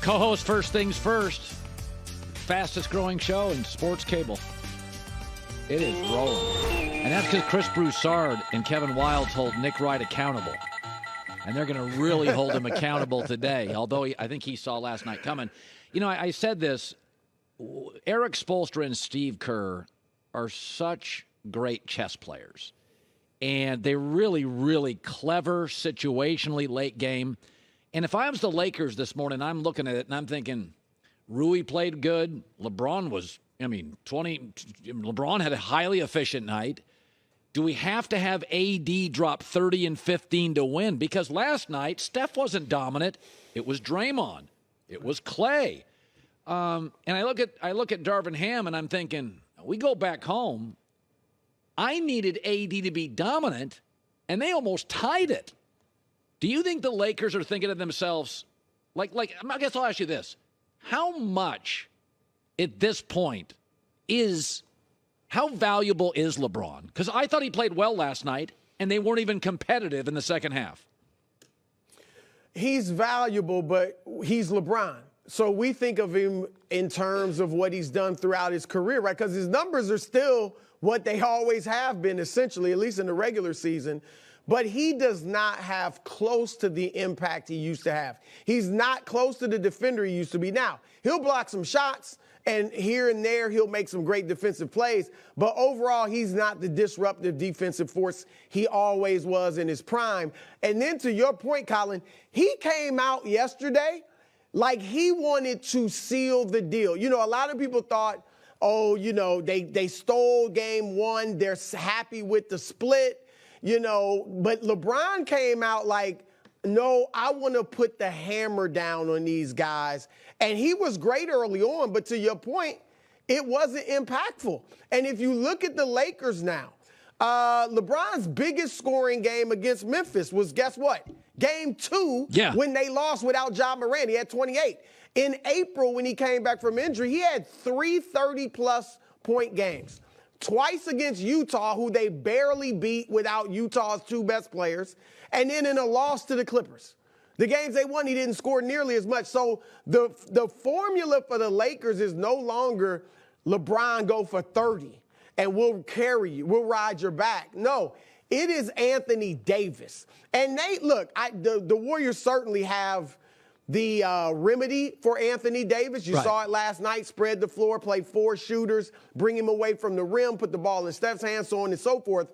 Co-host First Things First. Fastest growing show in sports cable. It is rolling. And that's because Chris Broussard and Kevin Wildes hold Nick Wright accountable. And they're going to really hold him accountable today, although I think he saw last night coming. You know, I said this. Eric Spoelstra and Steve Kerr are such great chess players. And they're really, really clever situationally late game. And if I was the Lakers this morning, I'm looking at it and I'm thinking, Rui played good. LeBron had a highly efficient night. Do we have to have AD drop 30 and 15 to win? Because last night, Steph wasn't dominant. It was Draymond. It was Klay. And I look at Darvin Ham and I'm thinking, we go back home. I needed AD to be dominant, and they almost tied it. Do you think the Lakers are thinking to themselves, I guess I'll ask you this. How much at this point how valuable is LeBron? Because I thought he played well last night, and they weren't even competitive in the second half. He's valuable, but he's LeBron. So we think of him in terms of what he's done throughout his career, right? Because his numbers are still what they always have been, essentially, at least in the regular season. But he does not have close to the impact he used to have. He's not close to the defender he used to be. Now, he'll block some shots, and here and there he'll make some great defensive plays. But overall, he's not the disruptive defensive force he always was in his prime. And then to your point, Colin, he came out yesterday like he wanted to seal the deal. You know, a lot of people thought, they stole game one. They're happy with the split, but LeBron came out like, no, I want to put the hammer down on these guys. And he was great early on, but to your point, it wasn't impactful. And if you look at the Lakers now, LeBron's biggest scoring game against Memphis was, guess what? Game 2, when they lost without Ja Morant. He had 28. In April, when he came back from injury, he had 3 30-plus point games. Twice against Utah, who they barely beat without Utah's 2 best players, and then in a loss to the Clippers. The games they won, he didn't score nearly as much. So the formula for the Lakers is no longer LeBron go for 30 and we'll carry you, we'll ride your back. No, it is Anthony Davis. And the Warriors certainly have the remedy for Anthony Davis. You saw it last night, spread the floor, play 4 shooters, bring him away from the rim, put the ball in Steph's hands, so on and so forth.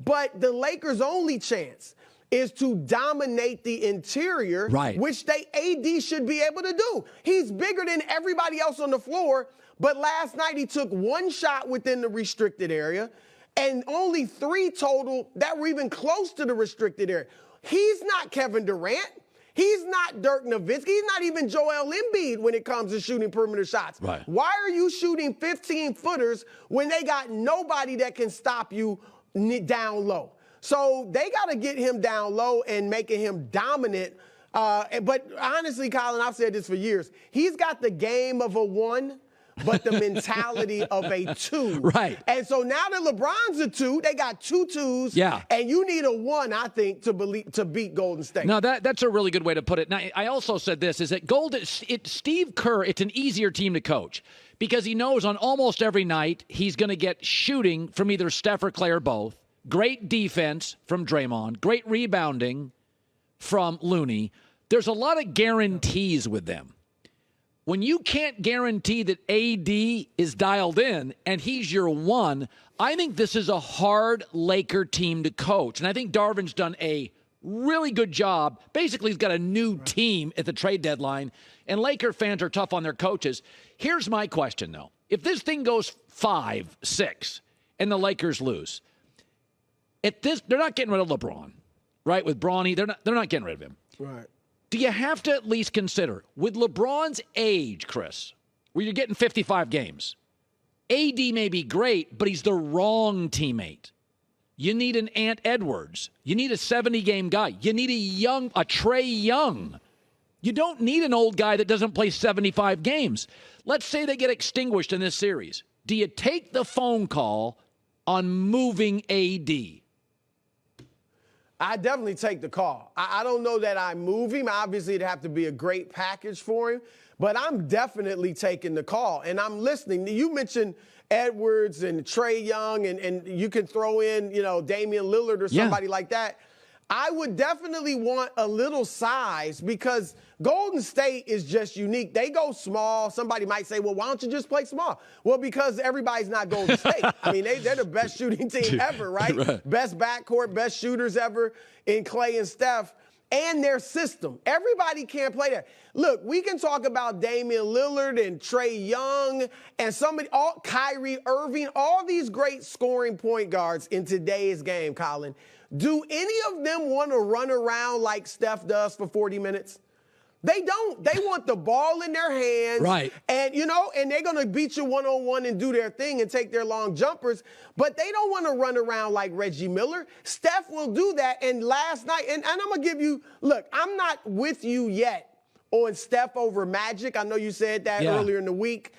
But the Lakers' only chance is to dominate the interior, which AD should be able to do. He's bigger than everybody else on the floor, but last night he took 1 shot within the restricted area and only 3 total that were even close to the restricted area. He's not Kevin Durant. He's not Dirk Nowitzki. He's not even Joel Embiid when it comes to shooting perimeter shots. Why are you shooting 15-footers when they got nobody that can stop you down low? So they got to get him down low and making him dominant. But honestly, Colin, I've said this for years. He's got the game of a 1, but the mentality of a 2. And so now that LeBron's a 2, they got 2 2s. And you need a 1, I think, to beat Golden State. No, that's a really good way to put it. Now, I also said this, is that Steve Kerr, it's an easier team to coach because he knows on almost every night he's going to get shooting from either Steph or Klay or both. Great defense from Draymond. Great rebounding from Looney. There's a lot of guarantees with them. When you can't guarantee that AD is dialed in and he's your 1, I think this is a hard Laker team to coach. And I think Darvin's done a really good job. Basically, he's got a new team at the trade deadline, and Laker fans are tough on their coaches. Here's my question, though. If this thing goes 5-6 and the Lakers lose, they're not getting rid of LeBron, right? With Bronny, they're not getting rid of him. Do you have to at least consider, with LeBron's age, Chris, where you're getting 55 games, AD may be great, but he's the wrong teammate. You need an Ant Edwards. You need a 70-game guy. You need a Trae Young. You don't need an old guy that doesn't play 75 games. Let's say they get extinguished in this series. Do you take the phone call on moving AD? I definitely take the call. I don't know that I move him. Obviously, it'd have to be a great package for him. But I'm definitely taking the call. And I'm listening. You mentioned Edwards and Trae Young, and you can throw in, Damian Lillard or somebody like that. I would definitely want a little size because Golden State is just unique. They go small. Somebody might say, well, why don't you just play small? Well, because everybody's not Golden State. I mean, they're the best shooting team ever, right? Best backcourt, best shooters ever in Klay and Steph. And their system. Everybody can't play that. Look, we can talk about Damian Lillard and Trae Young and Kyrie Irving, all these great scoring point guards in today's game, Colin. Do any of them want to run around like Steph does for 40 minutes? They don't. They want the ball in their hands. Right. And, and they're going to beat you one-on-one and do their thing and take their long jumpers. But they don't want to run around like Reggie Miller. Steph will do that. And last night, and I'm going to give you, look, I'm not with you yet on Steph over Magic. I know you said that earlier in the week.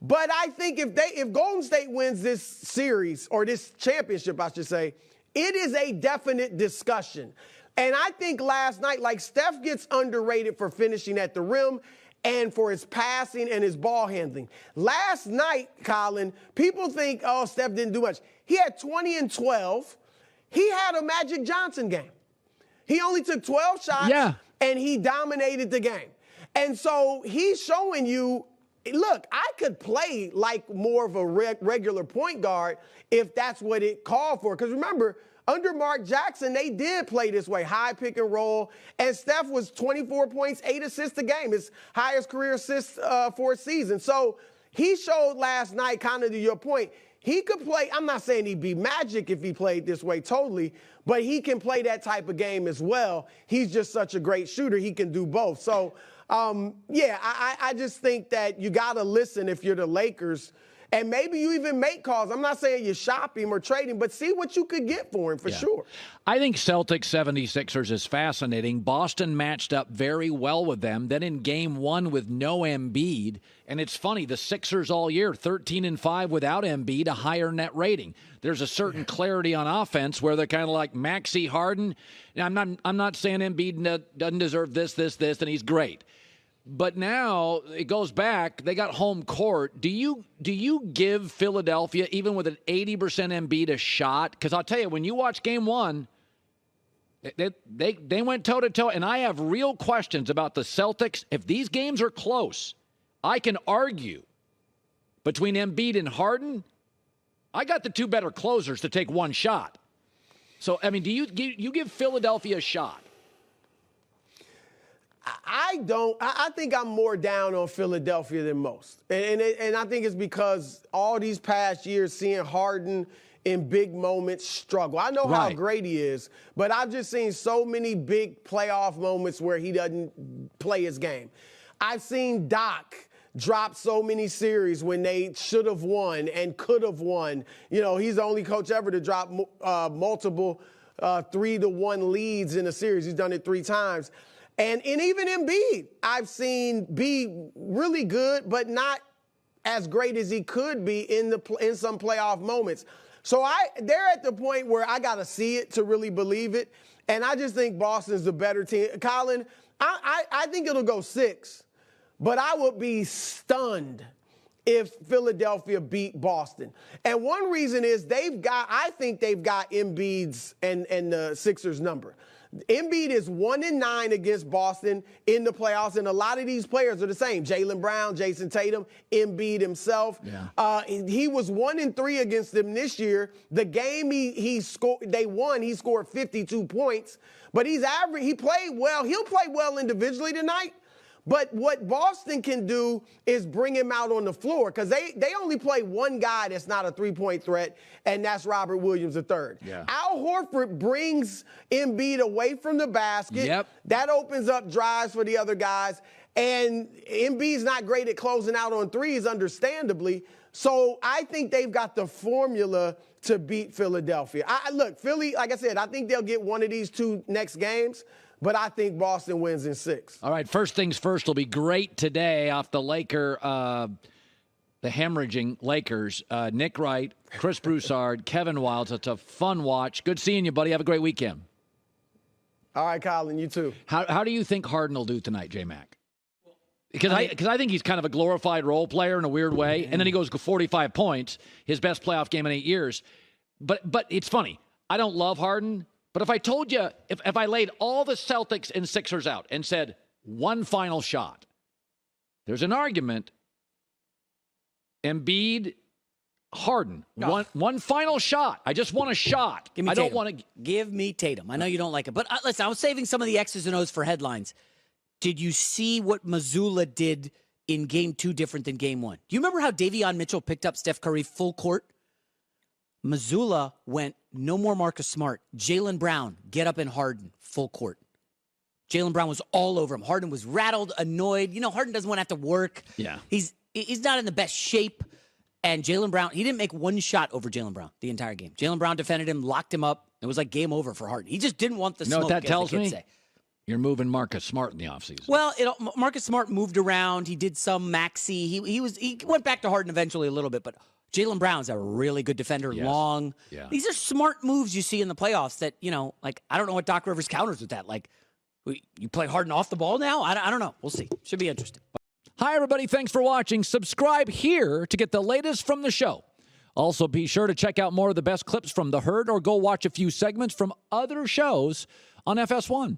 But I think if Golden State wins this series, or this championship, I should say, it is a definite discussion. And I think last night, Steph gets underrated for finishing at the rim and for his passing and his ball handling. Last night, Colin, people think, oh, Steph didn't do much. He had 20 and 12. He had a Magic Johnson game. He only took 12 shots, and he dominated the game. And so he's showing you, look, I could play like more of a regular point guard if that's what it called for. Because remember, under Mark Jackson, they did play this way, high pick and roll. And Steph was 24 points, 8 assists a game, his highest career assists for a season. So he showed last night, kind of to your point, he could play. I'm not saying he'd be Magic if he played this way totally, but he can play that type of game as well. He's just such a great shooter. He can do both. So, I just think that you got to listen if you're the Lakers. And maybe you even make calls. I'm not saying you shop him or trade him, but see what you could get for him for sure. I think Celtics 76ers is fascinating. Boston matched up very well with them. Then in game one with no Embiid. And it's funny, the Sixers all year, 13-5 without Embiid, a higher net rating. There's a certain clarity on offense where they're kind of like Maxey, Harden. I'm not saying Embiid doesn't deserve this, and he's great. But now it goes back. They got home court. Do you give Philadelphia, even with an 80% Embiid, a shot? Because I'll tell you, when you watch game one, they went toe-to-toe. And I have real questions about the Celtics. If these games are close, I can argue between Embiid and Harden. I got the two better closers to take one shot. So, I mean, do you give Philadelphia a shot? I don't. I think I'm more down on Philadelphia than most. And I think it's because all these past years seeing Harden in big moments struggle. I know how great he is, but I've just seen so many big playoff moments where he doesn't play his game. I've seen Doc drop so many series when they should have won and could have won. He's the only coach ever to drop multiple 3-1 leads in a series. He's done it 3 times. And even Embiid, I've seen be really good, but not as great as he could be in some playoff moments. So they're at the point where I got to see it to really believe it. And I just think Boston's the better team. Colin, I think it'll go 6, but I would be stunned if Philadelphia beat Boston. And one reason is I think they've got Embiid's and the Sixers number. Embiid is 1-9 against Boston in the playoffs, and a lot of these players are the same. Jaylen Brown, Jason Tatum, Embiid himself. Yeah. He was 1-3 against them this year. The game they won, he scored 52 points, but he played well. He'll play well individually tonight. But what Boston can do is bring him out on the floor because they only play one guy that's not a three-point threat, and that's Robert Williams III. Yeah. Al Horford brings Embiid away from the basket. Yep. That opens up drives for the other guys. And Embiid's not great at closing out on threes, understandably. So I think they've got the formula to beat Philadelphia. Look, Philly, like I said, I think they'll get one of these 2 next games. But I think Boston wins in 6. All right, first things first. Will be great today off the the hemorrhaging Lakers. Nick Wright, Chris Broussard, Kevin Wildes. It's a fun watch. Good seeing you, buddy. Have a great weekend. All right, Colin, you too. How do you think Harden will do tonight, J-Mac? Because I think he's kind of a glorified role player in a weird way, and then he goes 45 points, his best playoff game in 8 years. But it's funny. I don't love Harden, but if I told you, if I laid all the Celtics and Sixers out and said one final shot, there's an argument. Embiid, Harden, one final shot. I just want a shot. Give me I Tatum. don't want to give me Tatum. I know you don't like it, but listen, I was saving some of the X's and O's for headlines. Did you see what Missoula did in Game 2 different than Game 1? Do you remember how Davion Mitchell picked up Steph Curry full court? Missoula went, no more Marcus Smart. Jaylen Brown, get up in Harden, full court. Jaylen Brown was all over him. Harden was rattled, annoyed. You know, Harden doesn't want to have to work. Yeah. He's not in the best shape. And Jaylen Brown, he didn't make one shot over Jaylen Brown the entire game. Jaylen Brown defended him, locked him up. It was like game over for Harden. He just didn't want the smoke. what that tells me? Say. You're moving Marcus Smart in the offseason. Well, Marcus Smart moved around. He did some maxi. He went back to Harden eventually a little bit, but Jaylen Brown's a really good defender, long. Yeah. These are smart moves you see in the playoffs that, you know, like, I don't know what Doc Rivers counters with that. Like, you play Harden off the ball now? I don't know. We'll see. Should be interesting. Hi, everybody. Thanks for watching. Subscribe here to get the latest from the show. Also, be sure to check out more of the best clips from The Herd or go watch a few segments from other shows on FS1.